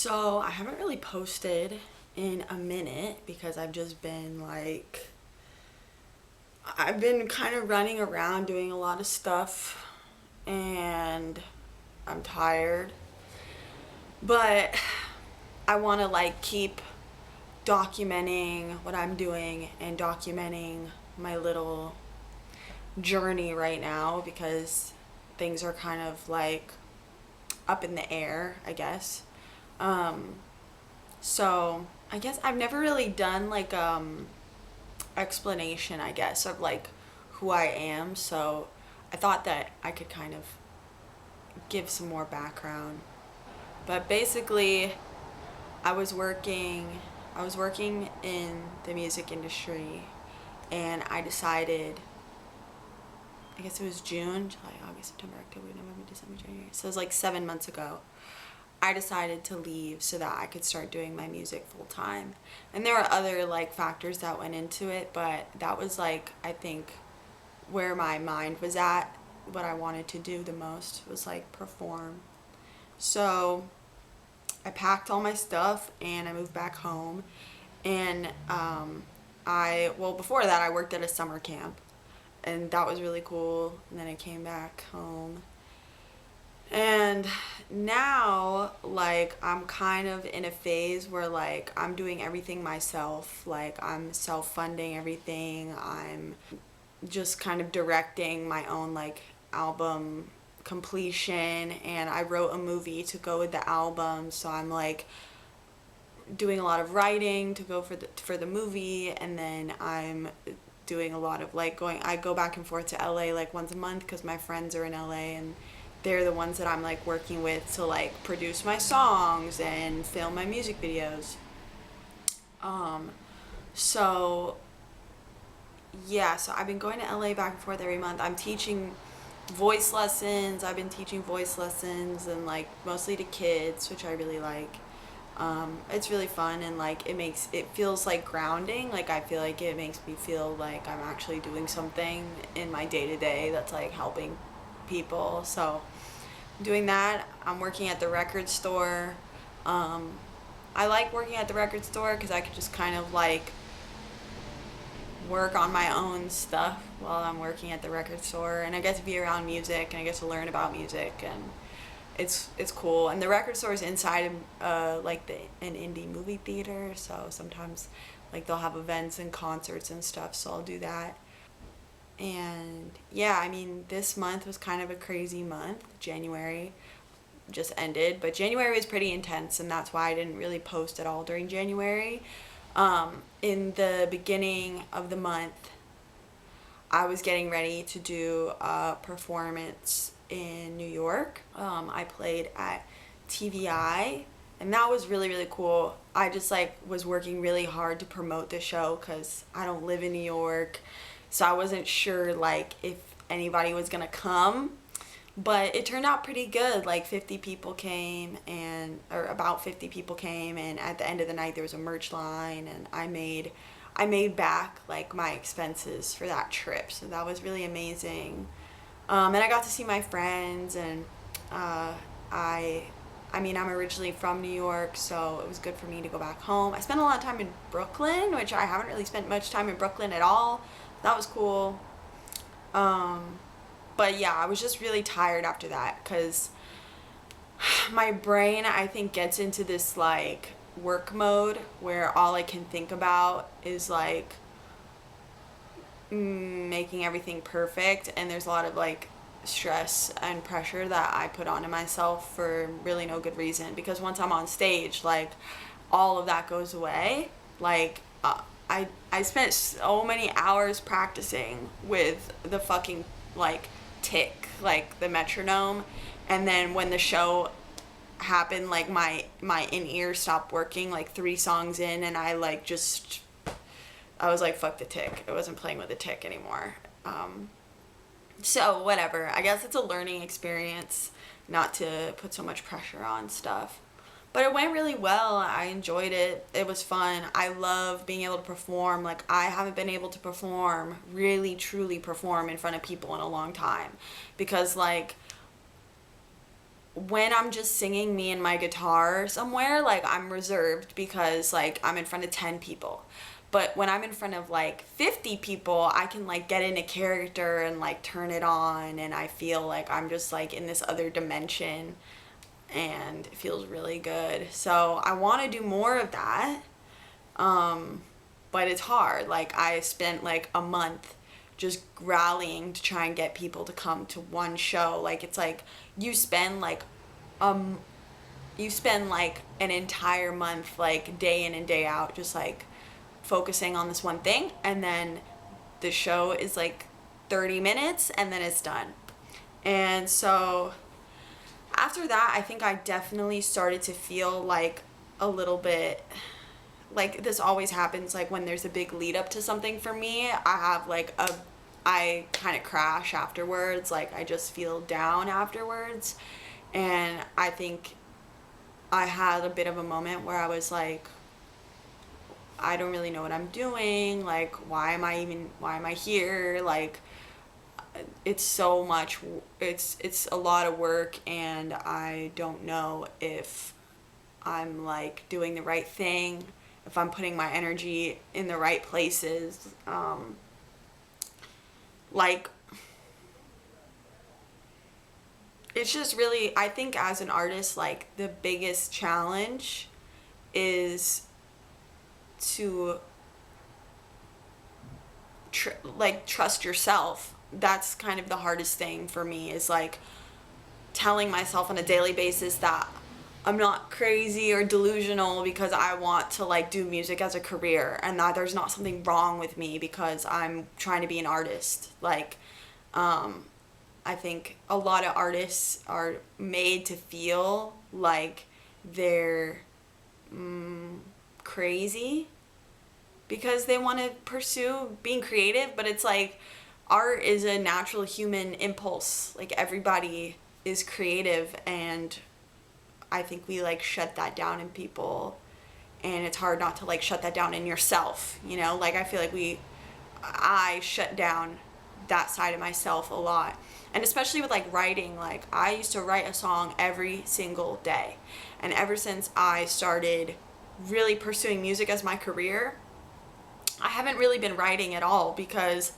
So I haven't really posted in a minute because I've been kind of running around doing a lot of stuff and I'm tired. But I want to keep documenting what I'm doing and documenting my little journey right now because things are kind of up in the air, I guess. Um, so I guess I've never really done explanation, I guess, of who I am. So I thought that I could kind of give some more background. But basically, I was working I was working in the music industry and I decided, I guess it was June, July, August, September, October, November, December, January. So it was 7 months ago. I decided to leave so that I could start doing my music full time. And there were other factors that went into it, but that was I think where my mind was at. What I wanted to do the most was perform. So I packed all my stuff and I moved back home. And before that, I worked at a summer camp, and that was really cool. And then I came back home. And now, I'm kind of in a phase where, I'm doing everything myself. I'm self funding everything. I'm just kind of directing my own, album completion. And I wrote a movie to go with the album. So I'm, doing a lot of writing to go for the movie. And then I'm doing a lot of, I go back and forth to LA, once a month because my friends are in LA. And they're the ones that I'm working with to produce my songs and film my music videos. So yeah, so I've been going to LA back and forth every month. I'm teaching voice lessons. I've been teaching voice lessons and mostly to kids, which I really like. It's really fun and it feels grounding. I feel it makes me feel I'm actually doing something in my day to day that's helping people. So doing that. I'm working at the record store. I like working at the record store because I could just kind of work on my own stuff while I'm working at the record store, and I get to be around music and I get to learn about music, and it's cool. And the record store is inside an indie movie theater, so sometimes they'll have events and concerts and stuff, so I'll do that. And yeah, I mean, this month was kind of a crazy month. January just ended, but January was pretty intense, and that's why I didn't really post at all during January. In the beginning of the month, I was getting ready to do a performance in New York. I played at TVI, and that was really, really cool. I just was working really hard to promote the show because I don't live in New York. So I wasn't sure if anybody was gonna come, but it turned out pretty good. 50 people came, or about 50 people came, and at the end of the night there was a merch line, and I made back my expenses for that trip. So that was really amazing. And I got to see my friends, and I mean, I'm originally from New York, so it was good for me to go back home. I spent a lot of time in Brooklyn, which I haven't really spent much time in Brooklyn at all. That was cool. But yeah, I was just really tired after that because my brain, I think, gets into this work mode where all I can think about is making everything perfect, and there's a lot of stress and pressure that I put onto myself for really no good reason, because once I'm on stage, all of that goes away. I spent so many hours practicing with the fucking tick, the metronome, and then when the show happened, my in-ear stopped working 3 songs in, and I was fuck the tick. I wasn't playing with the tick anymore. So whatever, I guess it's a learning experience not to put so much pressure on stuff. But it went really well. I enjoyed it. It was fun. I love being able to perform. I haven't been able to perform, really truly perform in front of people in a long time. Because when I'm just singing me and my guitar somewhere, like I'm reserved because like I'm in front of 10 people. But when I'm in front of like 50 people, I can like get into character and like turn it on, and I feel like I'm just like in this other dimension, and it feels really good. So I want to do more of that. But it's hard. Like I spent like a month just rallying to try and get people to come to one show. Like it's like you spend like um you spend like an entire month like day in and day out just like focusing on this one thing, and then the show is like 30 minutes and then it's done. And so after that, I think I definitely started to feel like a little bit like this always happens like when there's a big lead up to something for me. I kind of crash afterwards, like I just feel down afterwards. And I think I had a bit of a moment where I was like, I don't really know what I'm doing. Like, why am I here? Like, it's so much, it's a lot of work, and I don't know if I'm like doing the right thing, if I'm putting my energy in the right places. Like, it's just really, I think as an artist, like the biggest challenge is to trust yourself. That's kind of the hardest thing for me, is like telling myself on a daily basis that I'm not crazy or delusional because I want to like do music as a career, and that there's not something wrong with me because I'm trying to be an artist. Like I think a lot of artists are made to feel like they're crazy because they want to pursue being creative, but it's like art is a natural human impulse. Like everybody is creative, and I think we like shut that down in people, and it's hard not to like shut that down in yourself, you know? Like I feel like I shut down that side of myself a lot. And especially with like writing, like I used to write a song every single day. And ever since I started really pursuing music as my career, I haven't really been writing at all because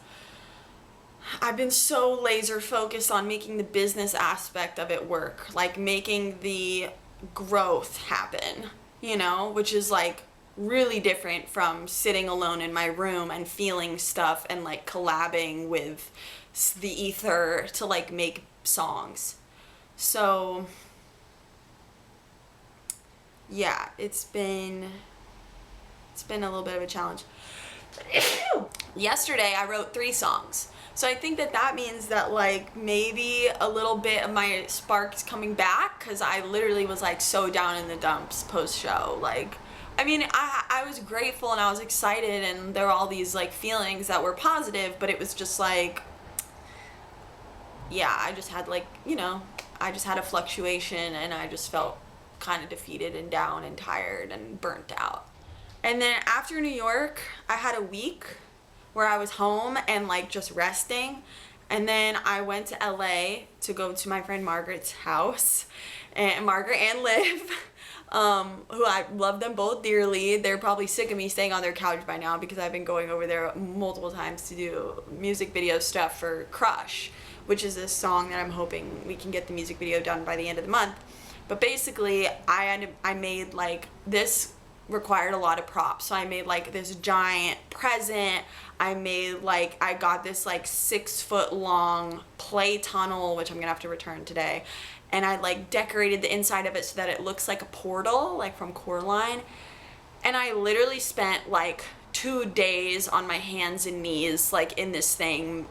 I've been so laser focused on making the business aspect of it work, like making the growth happen, you know, which is like really different from sitting alone in my room and feeling stuff and like collabing with the ether to like make songs. So yeah, it's been a little bit of a challenge. Yesterday I wrote 3 songs. So I think that means that like maybe a little bit of my spark's coming back, because I literally was like so down in the dumps post show. Like, I mean, I was grateful and I was excited, and there were all these like feelings that were positive, but it was just like, yeah, I just had like, you know, I just had a fluctuation, and I just felt kind of defeated and down and tired and burnt out. And then after New York, I had a week where I was home and like just resting. And then I went to LA to go to my friend Margaret's house, and Margaret and Liv, who I love them both dearly. They're probably sick of me staying on their couch by now because I've been going over there multiple times to do music video stuff for Crush, which is a song that I'm hoping we can get the music video done by the end of the month. But basically, I made like this required a lot of props. So I made like this giant present. I got this like 6-foot long play tunnel, which I'm gonna have to return today. And I like decorated the inside of it so that it looks like a portal, like from Coraline. And I literally spent like 2 days on my hands and knees, like in this thing,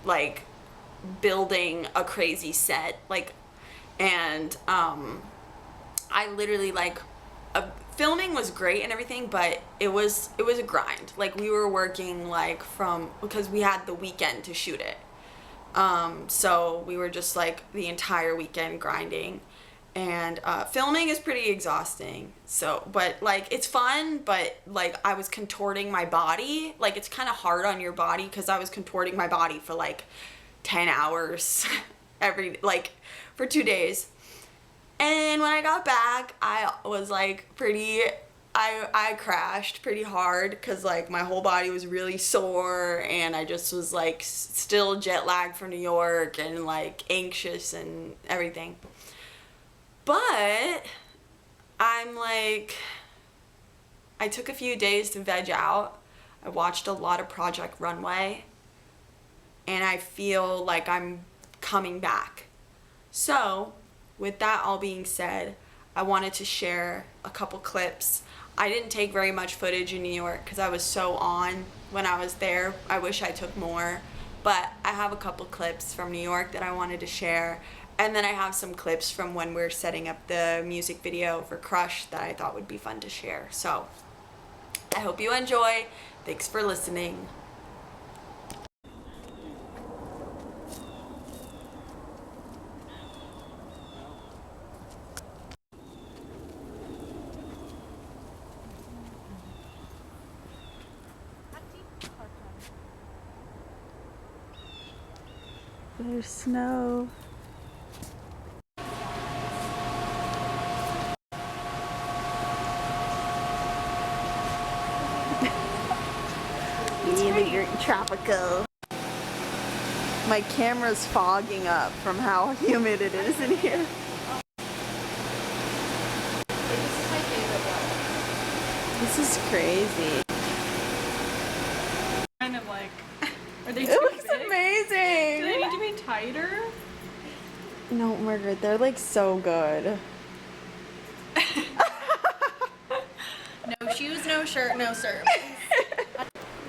like building a crazy set. Like, and I literally like, filming was great and everything, but it was a grind. Like we were working like because we had the weekend to shoot it. So we were just like the entire weekend grinding, and filming is pretty exhausting. So, but like it's fun, but like I was contorting my body. Like it's kind of hard on your body because I was contorting my body for like 10 hours for 2 days. And when I got back, I was like I crashed pretty hard because like my whole body was really sore and I just was like still jet lagged from New York and like anxious and everything. But I'm like, I took a few days to veg out. I watched a lot of Project Runway and I feel like I'm coming back. So, with that all being said, I wanted to share a couple clips. I didn't take very much footage in New York because I was so on when I was there. I wish I took more, but I have a couple clips from New York that I wanted to share, and then I have some clips from when we're setting up the music video for Crush that I thought would be fun to share. So, I hope you enjoy. Thanks for listening. There's snow. Really tropical. My camera's fogging up from how humid it is in here. This is crazy. Kind of like, are they It too looks big? amazing. Do they need to be tighter? No, Margaret, they're like so good. No shoes, no shirt, no service.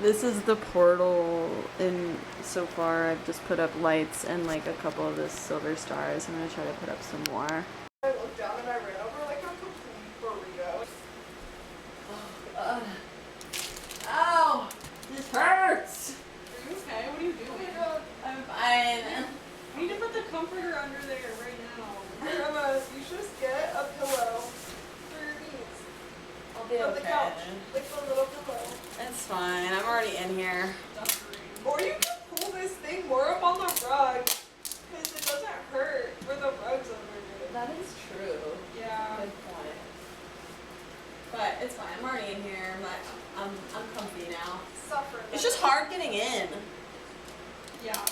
This is the portal, and so far I've just put up lights and like a couple of the silver stars. I'm gonna try to put up some more. I looked down and I ran over like a complete burrito. Ow! This hurts! Are you okay? What are you doing? I'm fine. I need to put the comforter under there right now. Grandma, you should just get a pillow for your knees. I'll be From the okay. couch. Like a little pillow. It's fine. I'm already in here. Or you can pull this thing more up on the rug. Because it doesn't hurt where the rug's under it. That is true. Yeah. Good point. But it's fine. I'm already in here. I'm comfy now. Suffering. It's just hard getting in. Yeah.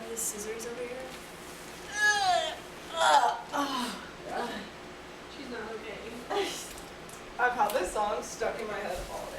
Are the scissors over here? She's not okay. I've had this song stuck in my head all day.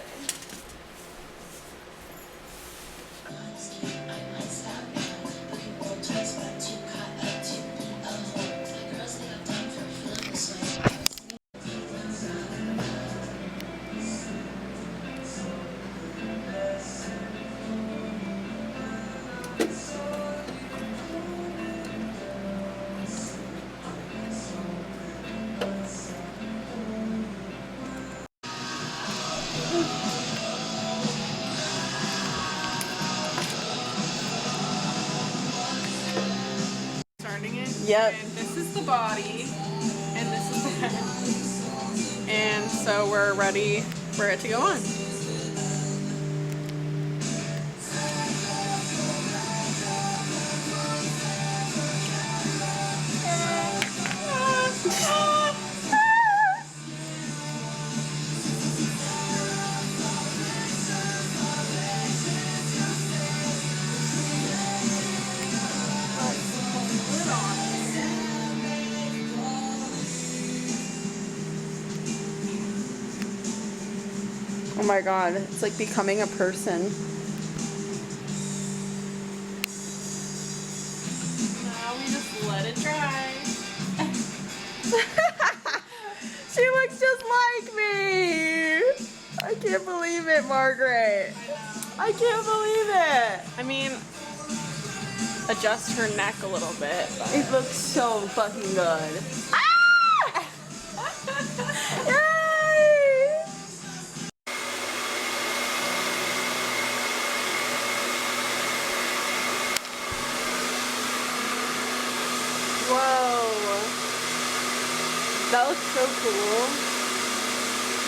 Starting it. Yep. And this is the body, and this is the head. And so we're ready for it to go on. Oh my god, it's like becoming a person. Now we just let it dry. She looks just like me! I can't believe it, Margaret. I can't believe it. I mean, adjust her neck a little bit. But. It looks so fucking good. Ah! Yay! That looks so cool.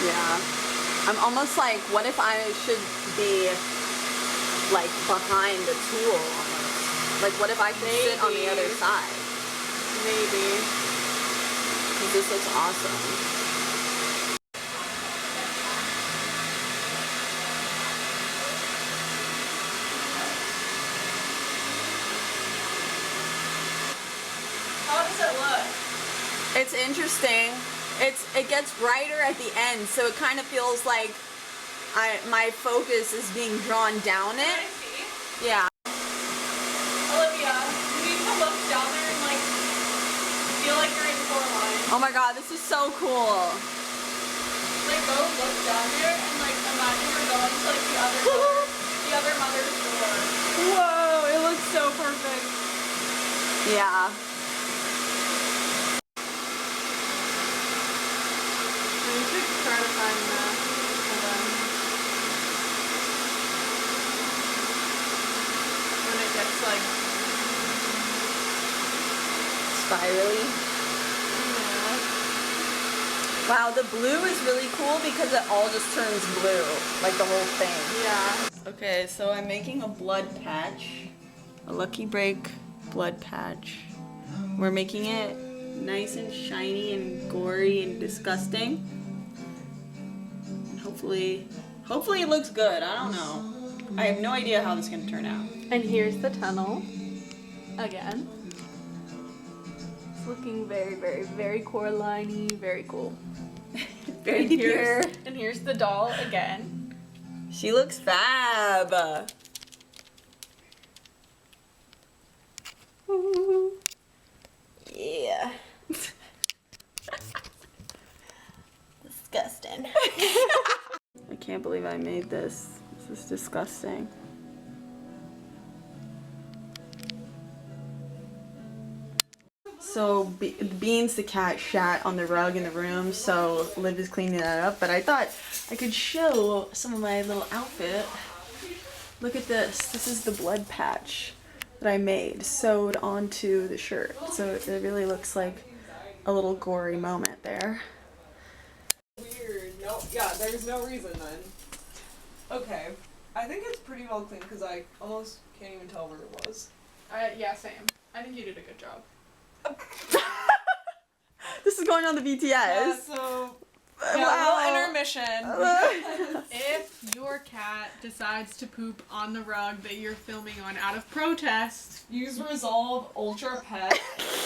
Yeah. I'm almost like, what if I should be like behind the tool almost? Like what if I should sit on the other Maybe. side? Maybe. 'Cause this looks awesome. How does it look? It's interesting. It gets brighter at the end, so it kind of feels like my focus is being drawn down Can it. I see? Yeah. Olivia, you need to look down there and like feel like you're in core line. Oh my god, this is so cool. Like go look down there and like imagine you're going to like the other mother's door. Whoa, it looks so perfect. Yeah. We should try to find when it gets like Spirally. Wow, the blue is really cool because it all just turns blue, like the whole thing. yeah. Okay, so I'm making a blood patch, a Lucky Break blood patch. We're making it nice and shiny and gory and disgusting. And hopefully it looks good. I don't know. I have no idea how this is gonna turn out. And here's the tunnel again. It's looking very, very, very core-liney, very cool. Very Here, pure. and here's the doll again. She looks fab. Ooh. Yeah. Disgusting. I can't believe I made this. This is disgusting. So Beans the cat shat on the rug in the room, so Liv is cleaning that up. But I thought I could show some of my little outfit. Look at this. This is the blood patch that I made, sewed onto the shirt. So it really looks like a little gory moment there. Weird. No, yeah, there's no reason then. Okay. I think it's pretty well clean because I almost can't even tell where it was. Yeah, same. I think you did a good job. This is going on the BTS. Yeah, so Wow. little intermission. If your cat decides to poop on the rug that you're filming on out of protest, Use Resolve Ultra Pet.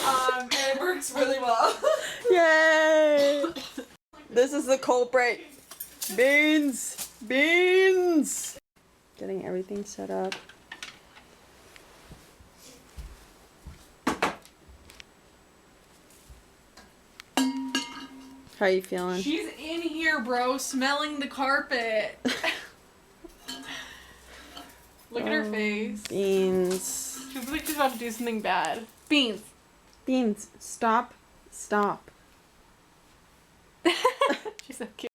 And it works really well. Yay! This is the culprit. Beans! Beans! Getting everything set up. How are you feeling? she's in here, bro, smelling the carpet. Look at her face. Beans. She looks like she's about to do something bad. Beans. Beans, stop. Stop. She's so cute.